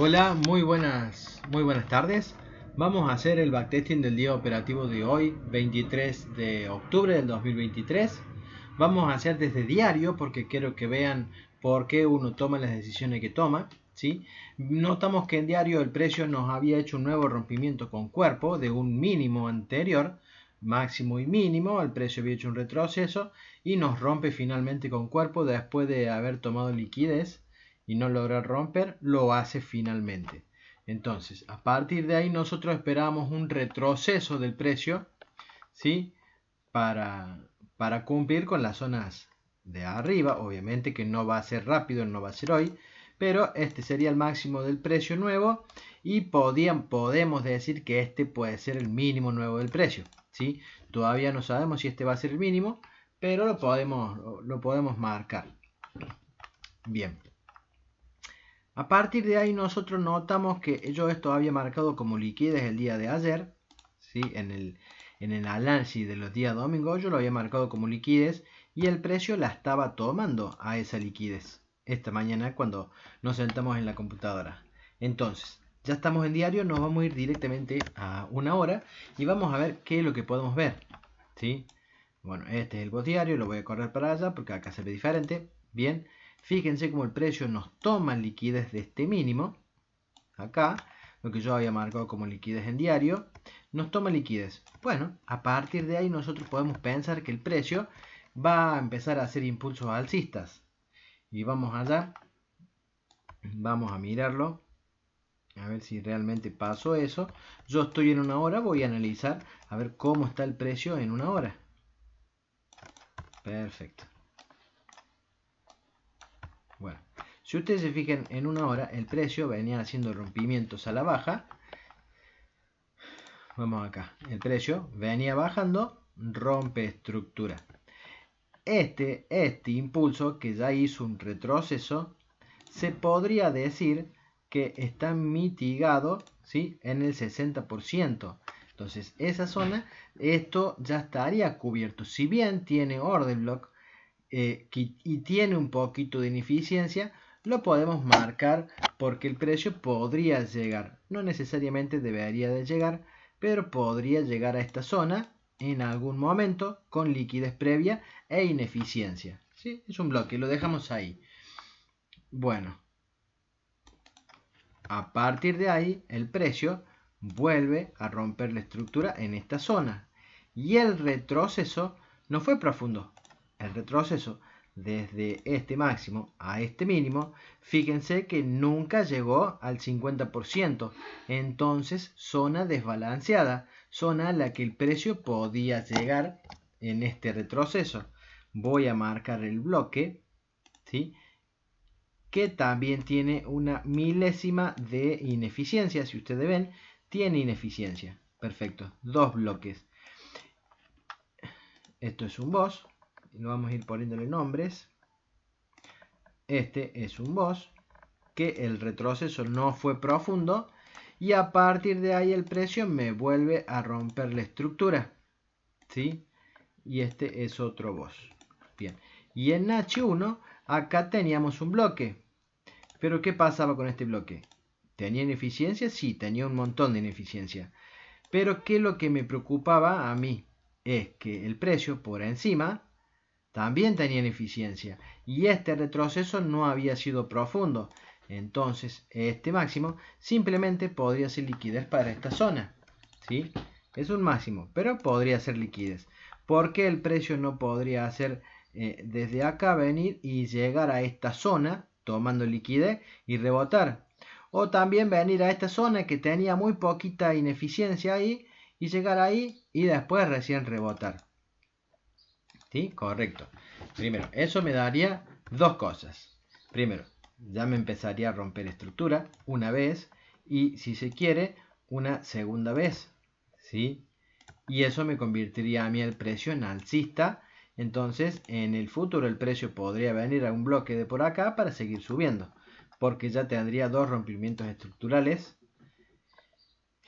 Hola, muy buenas tardes. Vamos a hacer el backtesting del día operativo de hoy, 23 de octubre del 2023. Vamos a hacer desde diario porque quiero que vean por qué uno toma las decisiones que toma, ¿sí? Notamos que en diario el precio nos había hecho un nuevo rompimiento con cuerpo de un mínimo anterior, máximo y mínimo. El precio había hecho un retroceso y nos rompe finalmente con cuerpo después de haber tomado liquidez y no lograr romper, lo hace finalmente. Entonces, a partir de ahí nosotros esperamos un retroceso del precio, ¿sí? Para cumplir con las zonas de arriba. Obviamente que no va a ser rápido, no va a ser hoy, pero este sería el máximo del precio nuevo y podemos decir que este puede ser el mínimo nuevo del precio, ¿sí? Todavía no sabemos si este va a ser el mínimo, pero lo podemos marcar. Bien. A partir de ahí nosotros notamos que yo esto había marcado como liquidez el día de ayer, ¿sí? En el análisis de los días domingos yo lo había marcado como liquidez y el precio la estaba tomando a esa liquidez esta mañana cuando nos sentamos en la computadora. Entonces, ya estamos en diario, nos vamos a ir directamente a una hora y vamos a ver qué es lo que podemos ver, ¿sí? Bueno, este es el post diario, lo voy a correr para allá porque acá se ve diferente. Bien. Fíjense cómo el precio nos toma liquidez de este mínimo. Acá, lo que yo había marcado como liquidez en diario, nos toma liquidez. Bueno, a partir de ahí nosotros podemos pensar que el precio va a empezar a hacer impulsos alcistas. Y vamos allá, vamos a mirarlo, a ver si realmente pasó eso. Yo estoy en una hora, voy a analizar a ver cómo está el precio en una hora. Perfecto. Bueno, si ustedes se fijan en una hora, el precio venía haciendo rompimientos a la baja. Vamos acá, el precio venía bajando, rompe estructura. Este impulso que ya hizo un retroceso, se podría decir que está mitigado, ¿sí? En el 60%. Entonces, esa zona, esto ya estaría cubierto. Si bien tiene order block, y tiene un poquito de ineficiencia, lo podemos marcar porque el precio podría llegar, no necesariamente debería de llegar, pero podría llegar a esta zona en algún momento con liquidez previa e ineficiencia, ¿sí? Es un bloque, lo dejamos ahí. Bueno, a partir de ahí el precio vuelve a romper la estructura en esta zona y el retroceso no fue profundo. El retroceso desde este máximo a este mínimo, fíjense que nunca llegó al 50%. Entonces, zona desbalanceada, zona a la que el precio podía llegar en este retroceso. Voy a marcar el bloque, ¿sí? Que también tiene una milésima de ineficiencia. Si ustedes ven, tiene ineficiencia. Perfecto, dos bloques. Esto es un boss. Lo vamos a ir poniéndole nombres. Este es un boss que el retroceso no fue profundo y a partir de ahí el precio me vuelve a romper la estructura, ¿sí? Y este es otro boss. Bien, y en H1 acá teníamos un bloque, pero ¿qué pasaba con este bloque? ¿Tenía ineficiencia? Sí, tenía un montón de ineficiencia, pero ¿qué es lo que me preocupaba a mí? Es que el precio por encima también tenía ineficiencia y este retroceso no había sido profundo. Entonces este máximo simplemente podría ser liquidez para esta zona, ¿sí? Es un máximo, pero podría ser liquidez. ¿Por qué el precio no podría hacer desde acá venir y llegar a esta zona tomando liquidez y rebotar? O también venir a esta zona que tenía muy poquita ineficiencia ahí y llegar ahí y después recién rebotar. ¿Sí? Correcto. Primero, eso me daría dos cosas. Primero, ya me empezaría a romper estructura una vez y, si se quiere, una segunda vez. ¿Sí? Y eso me convertiría a mí el precio en alcista. Entonces, en el futuro el precio podría venir a un bloque de por acá para seguir subiendo. Porque ya tendría dos rompimientos estructurales.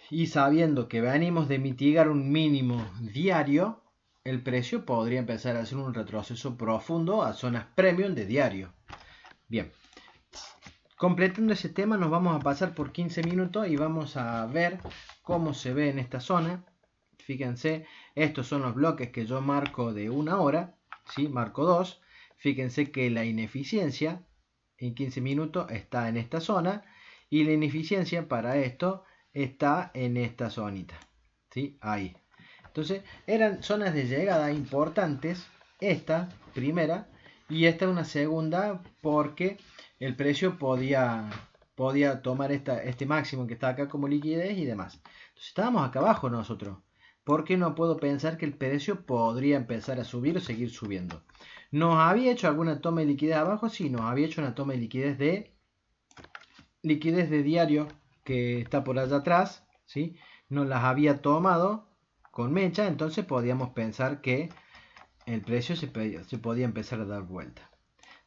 Y sabiendo que venimos de mitigar un mínimo diario, el precio podría empezar a hacer un retroceso profundo a zonas premium de diario. Bien, Completando ese tema nos vamos a pasar por 15 minutos y vamos a ver cómo se ve en esta zona. Fíjense, estos son los bloques que yo marco de 1 hora, ¿sí? Marco 2. Fíjense que la ineficiencia en 15 minutos está en esta zona y la ineficiencia para esto está en esta zonita, ¿sí? Ahí. Entonces eran zonas de llegada importantes, esta primera y esta una segunda, porque el precio podía tomar este máximo que está acá como liquidez y demás. Entonces estábamos acá abajo nosotros. ¿Por qué no puedo pensar que el precio podría empezar a subir o seguir subiendo? ¿Nos había hecho alguna toma de liquidez abajo? Sí, nos había hecho una toma de liquidez de diario que está por allá atrás, ¿sí? Nos las había tomado con mecha, entonces podíamos pensar que el precio se podía empezar a dar vuelta.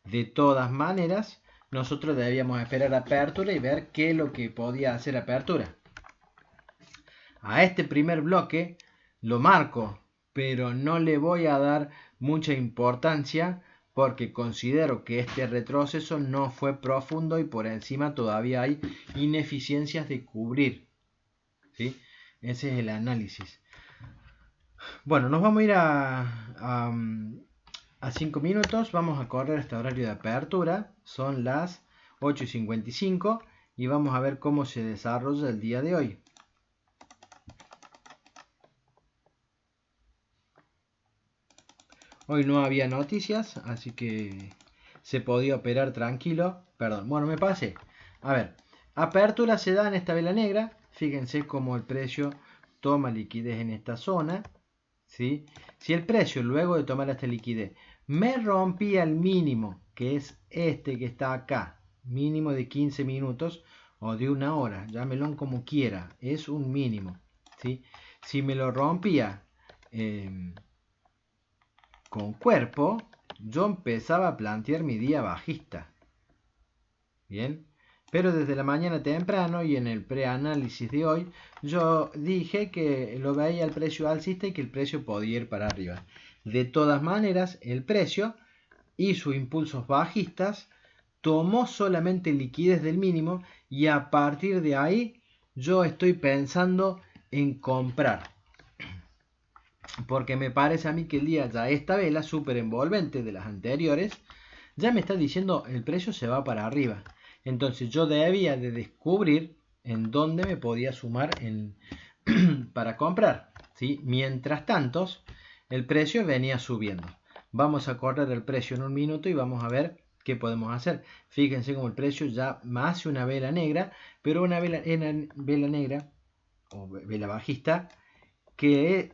De todas maneras, nosotros debíamos esperar apertura y ver qué es lo que podía hacer apertura. A este primer bloque lo marco, pero no le voy a dar mucha importancia porque considero que este retroceso no fue profundo y por encima todavía hay ineficiencias de cubrir, ¿sí? Ese es el análisis. Bueno, nos vamos a ir a 5 minutos. Vamos a correr este horario de apertura. Son las 8:55 y vamos a ver cómo se desarrolla el día de hoy. Hoy no había noticias, así que se podía operar tranquilo. Perdón, bueno, me pasé. A ver, apertura se da en esta vela negra. Fíjense cómo el precio toma liquidez en esta zona, ¿sí? Si el precio luego de tomar esta liquidez me rompía el mínimo, que es este que está acá, mínimo de 15 minutos o de 1 hora, llámelo como quiera, es un mínimo, ¿sí? Si me lo rompía con cuerpo, yo empezaba a plantear mi día bajista. Bien, pero desde la mañana temprano y en el preanálisis de hoy, yo dije que lo veía el precio alcista y que el precio podía ir para arriba. De todas maneras, el precio hizo impulsos bajistas, tomó solamente liquidez del mínimo y a partir de ahí yo estoy pensando en comprar. Porque me parece a mí que el día ya esta vela súper envolvente de las anteriores ya me está diciendo el precio se va para arriba. Entonces yo debía de descubrir en dónde me podía sumar para comprar, ¿sí? Mientras tanto, el precio venía subiendo. Vamos a correr el precio en un minuto y vamos a ver qué podemos hacer. Fíjense como el precio ya hace una vela negra, pero una vela negra o vela bajista que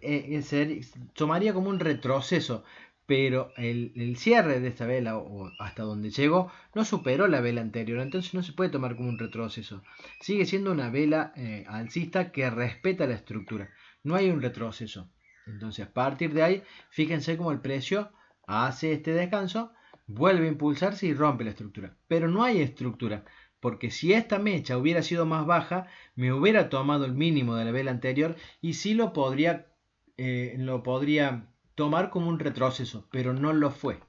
tomaría como un retroceso, pero el cierre de esta vela o hasta donde llegó no superó la vela anterior, entonces no se puede tomar como un retroceso. Sigue siendo una vela alcista que respeta la estructura, no hay un retroceso. Entonces a partir de ahí, fíjense cómo el precio hace este descanso, vuelve a impulsarse y rompe la estructura, pero no hay estructura. Porque si esta mecha hubiera sido más baja, me hubiera tomado el mínimo de la vela anterior y sí lo podría tomar como un retroceso, pero no lo fue.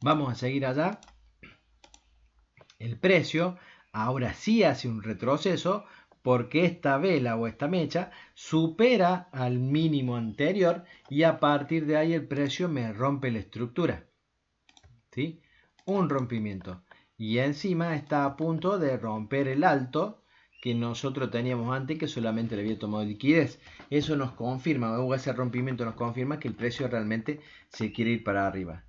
Vamos a seguir allá. El precio ahora sí hace un retroceso porque esta vela o esta mecha supera al mínimo anterior y a partir de ahí el precio me rompe la estructura, ¿sí? Un rompimiento. Y encima está a punto de romper el alto que nosotros teníamos antes, que solamente le había tomado liquidez. Eso nos confirma, o ese rompimiento nos confirma que el precio realmente se quiere ir para arriba.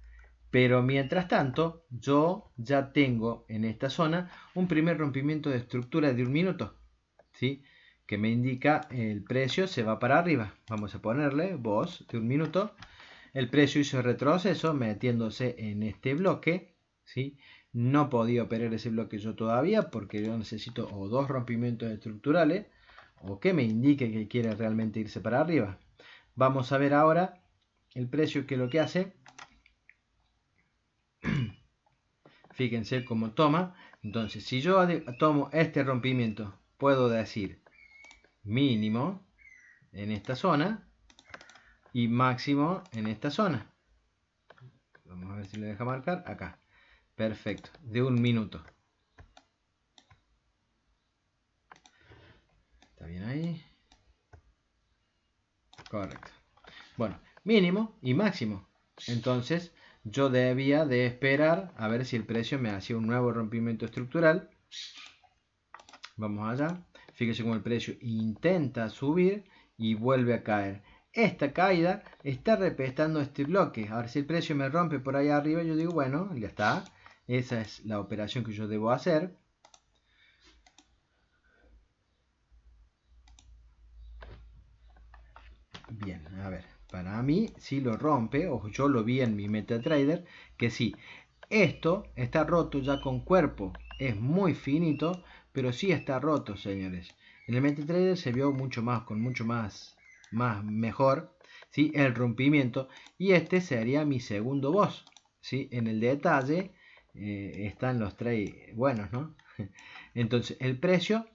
Pero mientras tanto, yo ya tengo en esta zona un primer rompimiento de estructura de 1 minuto, ¿sí? Que me indica el precio se va para arriba. Vamos a ponerle voz de 1 minuto. El precio hizo retroceso metiéndose en este bloque, ¿sí? No podía operar ese bloque yo todavía porque yo necesito o 2 rompimientos estructurales o que me indique que quiere realmente irse para arriba. Vamos a ver ahora el precio que lo que hace. Fíjense cómo toma. Entonces, si yo tomo este rompimiento, puedo decir mínimo en esta zona y máximo en esta zona. Vamos a ver si le deja marcar acá. Perfecto, de 1 minuto. Correcto. Bueno, mínimo y máximo. Entonces yo debía de esperar a ver si el precio me hacía un nuevo rompimiento estructural. Vamos allá. Fíjese cómo el precio intenta subir y vuelve a caer. Esta caída está respetando este bloque. Ahora si el precio me rompe por ahí arriba, yo digo, bueno, ya está. Esa es la operación que yo debo hacer. Bien, a ver, para mí si lo rompe, o yo lo vi en mi MetaTrader, que sí, esto está roto ya con cuerpo, es muy finito, pero sí está roto, señores. En el MetaTrader se vio mucho más, con mucho más mejor, ¿sí? El rompimiento, y este sería mi segundo boss, ¿sí? En el detalle están los trades buenos, ¿no? Entonces, el precio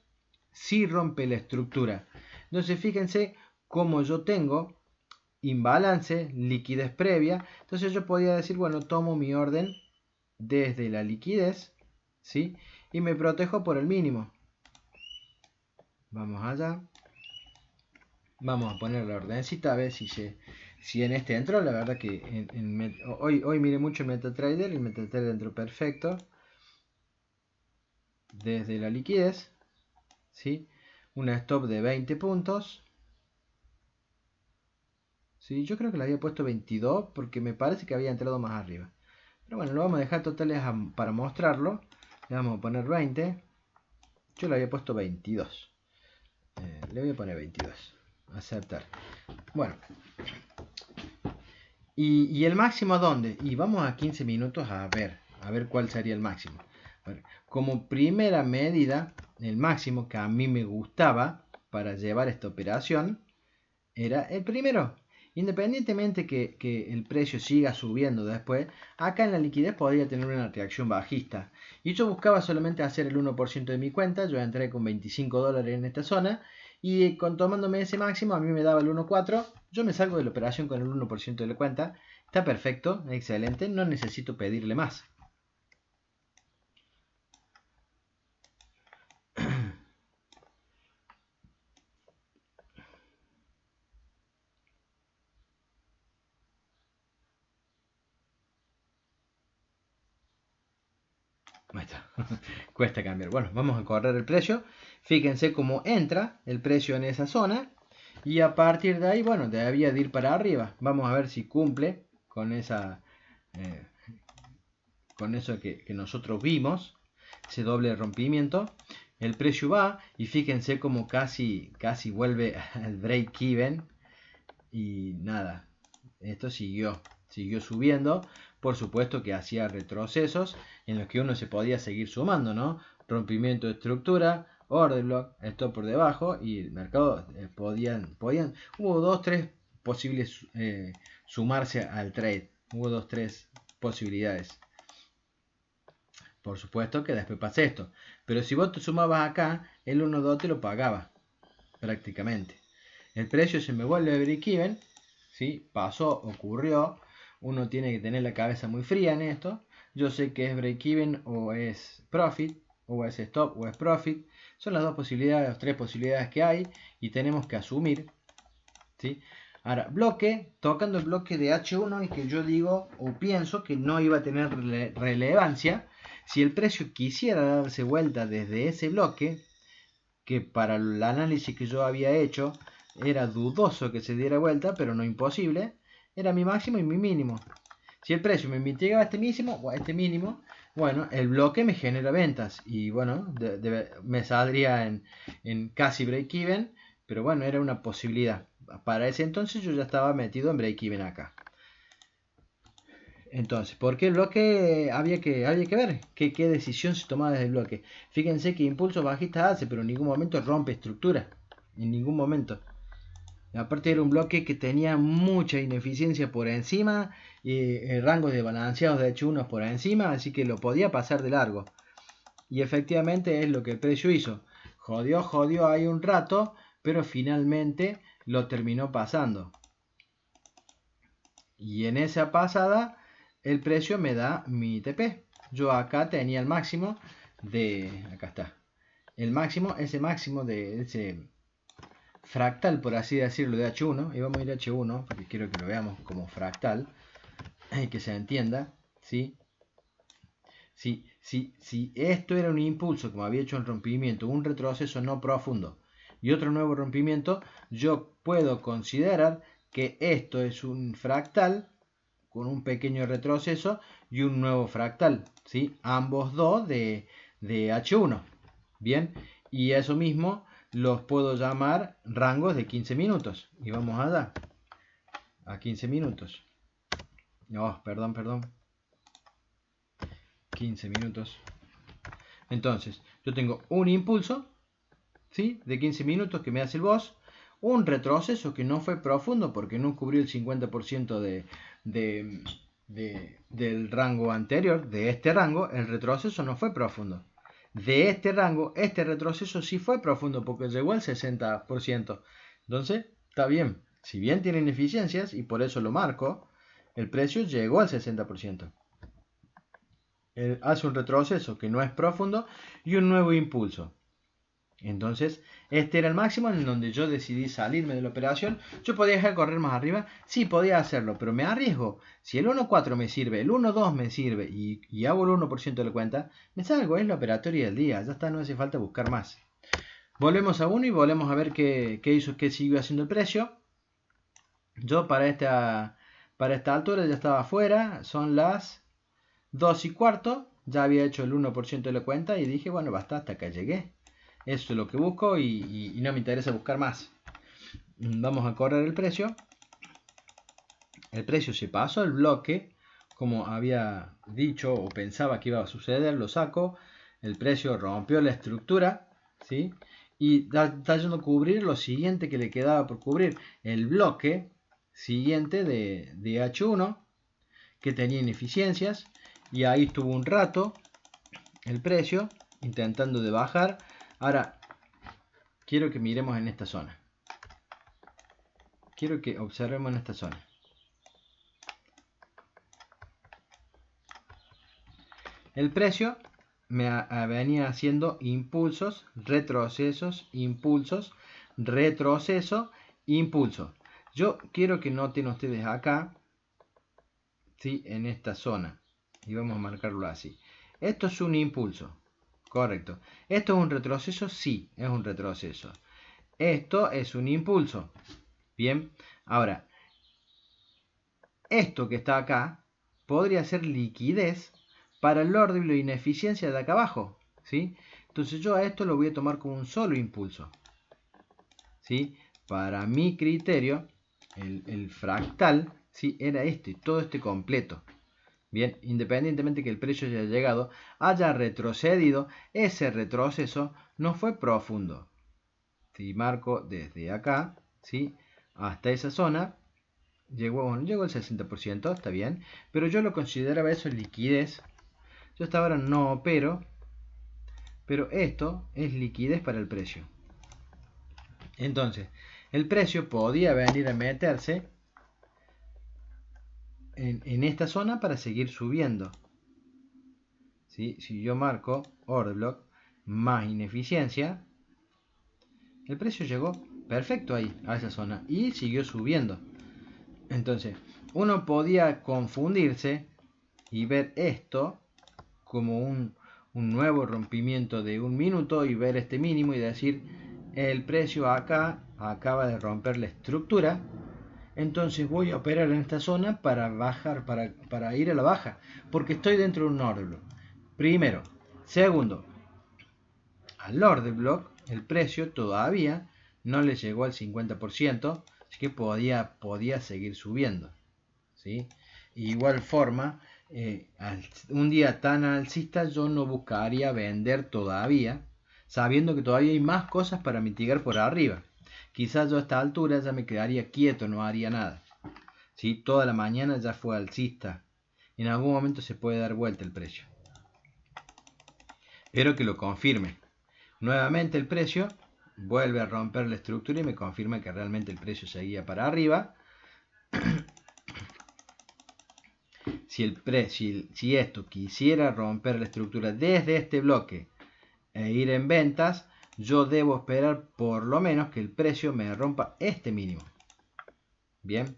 sí rompe la estructura. Entonces, fíjense cómo yo tengo imbalance, liquidez previa. Entonces yo podía decir, bueno, tomo mi orden desde la liquidez, ¿sí? Y me protejo por el mínimo. Vamos allá. Vamos a poner la ordencita a ver si en este entró. La verdad que hoy miré mucho el MetaTrader y el MetaTrader entró perfecto. Desde la liquidez, ¿sí? Una stop de 20 puntos. Sí, yo creo que le había puesto 22 porque me parece que había entrado más arriba. Pero bueno, lo vamos a dejar totales para mostrarlo. Le vamos a poner 20. Yo le había puesto 22. Le voy a poner 22. Aceptar. Bueno. ¿Y el máximo dónde? Y vamos a 15 minutos a ver cuál sería el máximo. Como primera medida, el máximo que a mí me gustaba para llevar esta operación era el primero. Independientemente que el precio siga subiendo después, acá en la liquidez podría tener una reacción bajista. Y yo buscaba solamente hacer el 1% de mi cuenta, yo entré con 25 dólares en esta zona, y tomándome ese máximo a mí me daba el 1.4, yo me salgo de la operación con el 1% de la cuenta, está perfecto, excelente, no necesito pedirle más. Cuesta cambiar. Bueno, vamos a correr el precio. Fíjense cómo entra el precio en esa zona. Y a partir de ahí, bueno, debía de ir para arriba. Vamos a ver si cumple con eh, con eso que nosotros vimos. Ese doble rompimiento. El precio va y fíjense cómo casi vuelve al break even. Y nada, esto siguió subiendo. Por supuesto que hacía retrocesos en los que uno se podía seguir sumando, ¿no? Rompimiento de estructura, order block, stop por debajo y el mercado podían, hubo 2-3 posibles sumarse al trade, hubo 2-3 posibilidades. Por supuesto que después pasa esto, pero si vos te sumabas acá, el 1-2 te lo pagaba prácticamente. El precio se me vuelve a break even, ¿sí? Pasó, ocurrió. Uno tiene que tener la cabeza muy fría en esto. Yo sé que es break even o es profit, o es stop o es profit. Son las dos posibilidades, las tres posibilidades que hay y tenemos que asumir, ¿sí? Ahora, bloque, tocando el bloque de H1 y que yo digo o pienso que no iba a tener relevancia. Si el precio quisiera darse vuelta desde ese bloque, que para el análisis que yo había hecho era dudoso que se diera vuelta, pero no imposible, era mi máximo y mi mínimo. Si el precio me mitigaba este mínimo, bueno, el bloque me genera ventas y bueno, me saldría en casi break even, pero bueno, era una posibilidad. Para ese entonces yo ya estaba metido en break even acá. Entonces, ¿por qué el bloque había que ver? ¿Qué decisión se tomaba desde el bloque? Fíjense que impulso bajista hace, pero en ningún momento rompe estructura. En ningún momento. Aparte era un bloque que tenía mucha ineficiencia por encima, rangos de balanceados de H1 por encima, así que lo podía pasar de largo. Y efectivamente es lo que el precio hizo. Jodió ahí un rato, pero finalmente lo terminó pasando. Y en esa pasada el precio me da mi TP. Yo acá tenía el máximo acá está. El máximo, ese máximo de fractal, por así decirlo, de H1. Y vamos a ir a H1 porque quiero que lo veamos como fractal y que se entienda, ¿sí? Si esto era un impulso, como había hecho un rompimiento, un retroceso no profundo y otro nuevo rompimiento, yo puedo considerar que esto es un fractal con un pequeño retroceso y un nuevo fractal, ¿sí? Ambos dos de H1. Bien, y eso mismo los puedo llamar rangos de 15 minutos. Y vamos allá, a 15 minutos. Oh, perdón. 15 minutos. Entonces, yo tengo un impulso, ¿sí? De 15 minutos que me hace el boss, un retroceso que no fue profundo porque no cubrió el 50% del rango anterior, de este rango, el retroceso no fue profundo. De este rango, este retroceso sí fue profundo porque llegó al 60%. Entonces, está bien. Si bien tiene ineficiencias, y por eso lo marco, el precio llegó al 60%. Hace un retroceso que no es profundo y un nuevo impulso. Entonces, este era el máximo en donde yo decidí salirme de la operación. ¿Yo podía dejar correr más arriba? Sí, podía hacerlo, pero me arriesgo. Si el 1.4 me sirve, el 1.2 me sirve y hago el 1% de la cuenta, me salgo, es la operatoria del día. Ya está, no hace falta buscar más. Volvemos a 1 y volvemos a ver qué hizo, qué siguió haciendo el precio. Yo para esta altura ya estaba afuera, son las 2:15, ya había hecho el 1% de la cuenta y dije, bueno, basta, hasta acá llegué. Eso es lo que busco y no me interesa buscar más. Vamos a correr el precio. El precio se pasó el bloque, como había dicho o pensaba que iba a suceder, lo saco. El precio rompió la estructura, ¿sí? Y está yendo a cubrir lo siguiente que le quedaba por cubrir. El bloque siguiente de H1, que tenía ineficiencias. Y ahí estuvo un rato el precio intentando de bajar. Ahora quiero que miremos en esta zona. Quiero que observemos en esta zona. El precio me venía haciendo impulsos, retrocesos, impulsos, retroceso, impulso. Yo quiero que noten ustedes acá, ¿sí? En esta zona. Y vamos a marcarlo así. Esto es un impulso. Correcto. ¿Esto es un retroceso? Sí, es un retroceso. Esto es un impulso. Bien. Ahora, esto que está acá podría ser liquidez para el orden de la ineficiencia de acá abajo, ¿sí? Entonces yo a esto lo voy a tomar como un solo impulso, ¿sí? Para mi criterio, el fractal, ¿sí? Era este, todo este completo. Bien, independientemente que el precio haya llegado, haya retrocedido, ese retroceso no fue profundo. Si marco desde acá, ¿sí? Hasta esa zona, llegó al 60%, está bien, pero yo lo consideraba eso liquidez. Yo hasta ahora no opero, pero esto es liquidez para el precio. Entonces, el precio podía venir a meterse en esta zona para seguir subiendo. ¿Sí? Si yo marco order block más ineficiencia, el precio llegó perfecto ahí, a esa zona, y siguió subiendo. Entonces, uno podía confundirse y ver esto como un nuevo rompimiento de un minuto y ver este mínimo y decir, el precio acá acaba de romper la estructura, entonces voy a operar en esta zona para bajar, para ir a la baja, porque estoy dentro de un order block. Primero. Segundo, al order block el precio todavía no le llegó al 50%, así que podía seguir subiendo, ¿sí? Igual forma, un día tan alcista yo no buscaría vender todavía, sabiendo que todavía hay más cosas para mitigar por arriba. Quizás yo a esta altura ya me quedaría quieto, no haría nada, ¿sí? Toda la mañana ya fue alcista. En algún momento se puede dar vuelta el precio. Espero que lo confirme. Nuevamente el precio vuelve a romper la estructura y me confirma que realmente el precio seguía para arriba. Si esto quisiera romper la estructura desde este bloque e ir en ventas, yo debo esperar por lo menos que el precio me rompa este mínimo. Bien.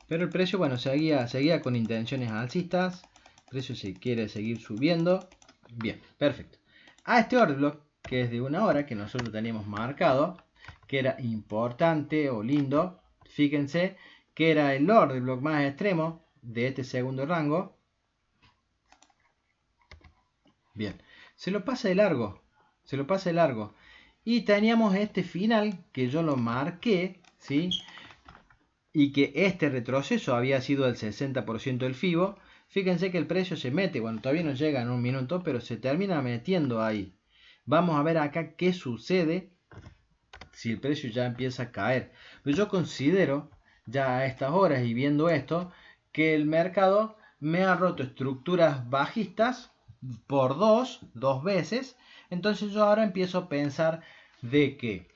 Pero el precio, bueno, seguía con intenciones alcistas. El precio se quiere seguir subiendo. Bien, perfecto. A este order block, que es de 1 hora, que nosotros teníamos marcado, que era importante o lindo, fíjense que era el order block más extremo de este segundo rango. Bien, se lo pasa de largo. Se lo pasa de largo. Y teníamos este final que yo lo marqué, ¿sí? Y que este retroceso había sido del 60% del FIBO. Fíjense que el precio se mete, bueno, todavía no llega en un minuto, pero se termina metiendo ahí. Vamos a ver acá qué sucede si el precio ya empieza a caer. Pero yo considero, ya a estas horas y viendo esto, que el mercado me ha roto estructuras bajistas por dos veces. Entonces yo ahora empiezo a pensar de que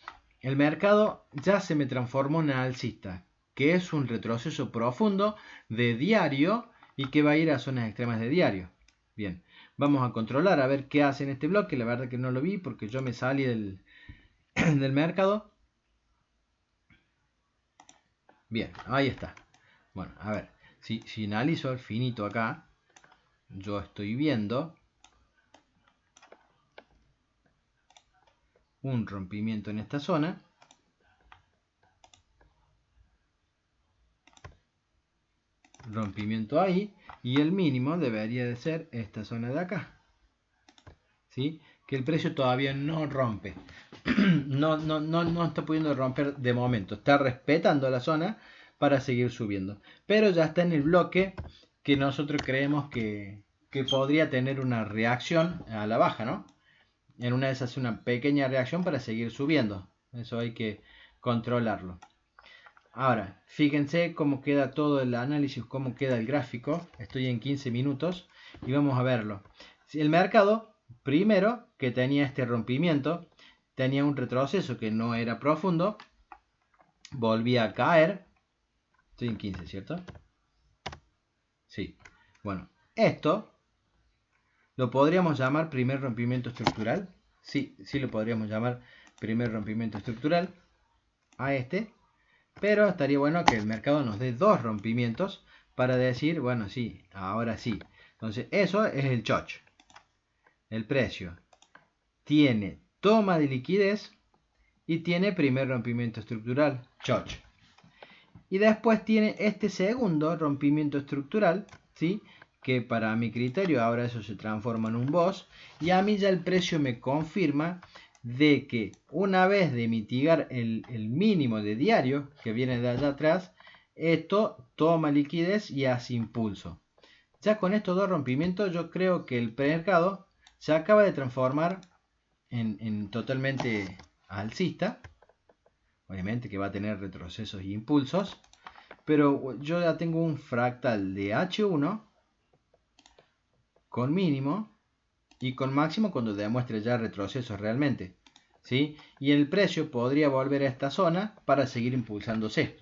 el mercado ya se me transformó en alcista, que es un retroceso profundo de diario y que va a ir a zonas extremas de diario. Bien, vamos a controlar a ver qué hace en este bloque. La verdad que no lo vi porque yo me salí del mercado. Bien, ahí está. Bueno, a ver, si analizo el finito acá, yo estoy viendo un rompimiento en esta zona. Rompimiento ahí. Y el mínimo debería de ser esta zona de acá. ¿Sí? Que el precio todavía no rompe. no está pudiendo romper de momento. Está respetando la zona para seguir subiendo. Pero ya está en el bloque que nosotros creemos que podría tener una reacción a la baja, ¿no? En una de esas hace una pequeña reacción para seguir subiendo. Eso hay que controlarlo. Ahora, fíjense cómo queda todo el análisis, cómo queda el gráfico. Estoy en 15 minutos y vamos a verlo. Si el mercado, primero, que tenía este rompimiento, tenía un retroceso que no era profundo, volvía a caer. Estoy en 15, ¿cierto? Sí. Bueno, esto lo podríamos llamar primer rompimiento estructural. Sí, sí lo podríamos llamar primer rompimiento estructural a este. Pero estaría bueno que el mercado nos dé dos rompimientos para decir, bueno, sí, ahora sí. Entonces, eso es el choch. El precio tiene toma de liquidez y tiene primer rompimiento estructural, choch. Y después tiene este segundo rompimiento estructural, ¿sí? Que para mi criterio ahora eso se transforma en un boss. Y a mí ya el precio me confirma de que una vez de mitigar el mínimo de diario que viene de allá atrás, esto toma liquidez y hace impulso. Ya con estos dos rompimientos yo creo que el mercado se acaba de transformar en totalmente alcista. Obviamente que va a tener retrocesos e impulsos. Pero yo ya tengo un fractal de H1 con mínimo y con máximo cuando demuestre ya retrocesos realmente. ¿Sí? Y el precio podría volver a esta zona para seguir impulsándose.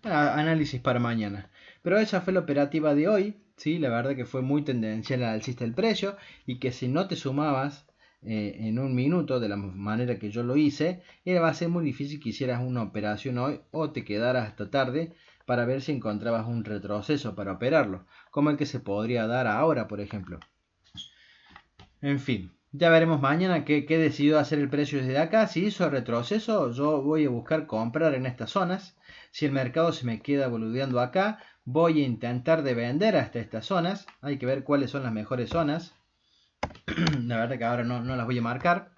Análisis para mañana. Pero esa fue la operativa de hoy. ¿Sí? La verdad que fue muy tendencial al alcista el precio y que si no te sumabas en un minuto de la manera que yo lo hice, va a ser muy difícil que hicieras una operación hoy o te quedaras hasta tarde para ver si encontrabas un retroceso para operarlo, como el que se podría dar ahora, por ejemplo. En fin, ya veremos mañana qué decidió hacer el precio desde acá. Si hizo retroceso, yo voy a buscar comprar en estas zonas. Si el mercado se me queda boludeando acá, voy a intentar de vender hasta estas zonas. Hay que ver cuáles son las mejores zonas. La verdad que ahora no las voy a marcar.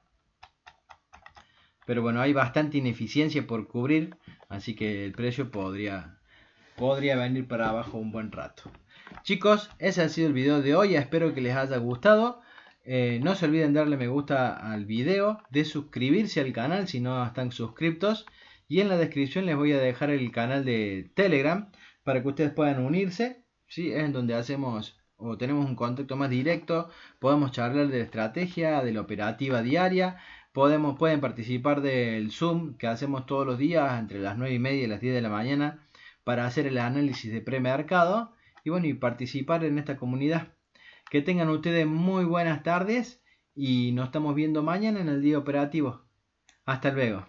Pero bueno, hay bastante ineficiencia por cubrir, así que el precio podría venir para abajo un buen rato. Chicos, ese ha sido el video de hoy. Espero que les haya gustado. No se olviden darle me gusta al video, de suscribirse al canal si no están suscriptos. Y en la descripción les voy a dejar el canal de Telegram para que ustedes puedan unirse. ¿Sí? Es en donde hacemos o tenemos un contacto más directo. Podemos charlar de la estrategia, de la operativa diaria. Pueden participar del Zoom que hacemos todos los días entre las 9:30 y las 10 de la mañana para hacer el análisis de premercado y bueno, y participar en esta comunidad. Que tengan ustedes muy buenas tardes y nos estamos viendo mañana en el día operativo. Hasta luego.